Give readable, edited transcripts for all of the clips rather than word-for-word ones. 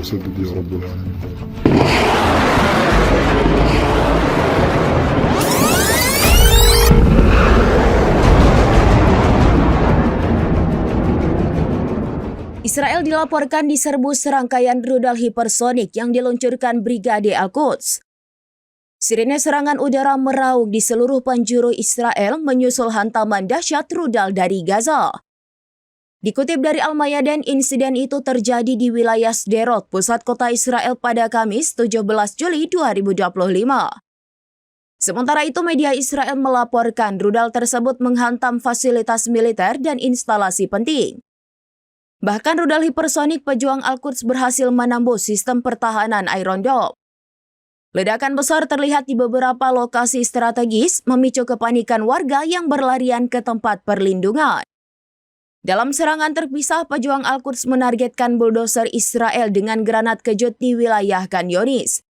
سدد يا رب العالمين. Israel dilaporkan diserbu serangkaian rudal hipersonik yang diluncurkan Brigade Al-Quds. Sirine serangan udara meraung di seluruh penjuru Israel menyusul hantaman dahsyat rudal dari Gaza. Dikutip dari Al-Mayadin, insiden itu terjadi di wilayah Sderot, pusat kota Israel pada Kamis 17 Juli 2025. Sementara itu, media Israel melaporkan rudal tersebut menghantam fasilitas militer dan instalasi penting. Bahkan rudal hipersonik pejuang Al-Quds berhasil menembus sistem pertahanan Iron Dome. Ledakan besar terlihat di beberapa lokasi strategis, memicu kepanikan warga yang berlarian ke tempat perlindungan. Dalam serangan terpisah, pejuang Al-Quds menargetkan buldoser Israel dengan granat kejut di wilayah Khan Yunis.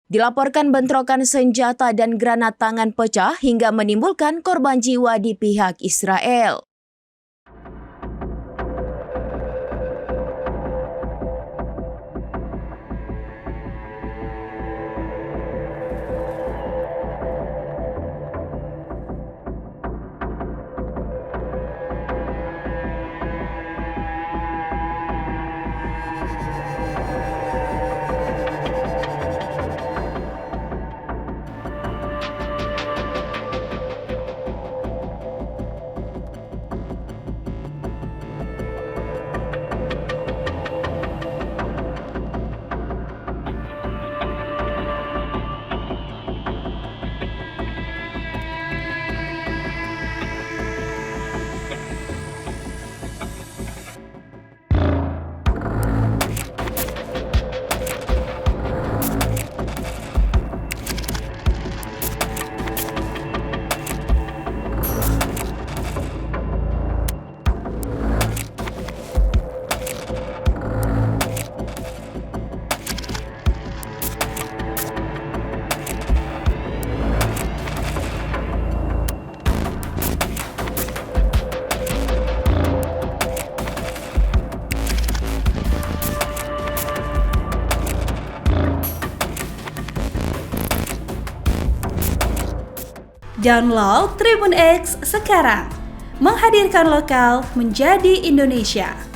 Dilaporkan bentrokan senjata dan granat tangan pecah hingga menimbulkan korban jiwa di pihak Israel. Download Tribun X sekarang, menghadirkan lokal menjadi Indonesia.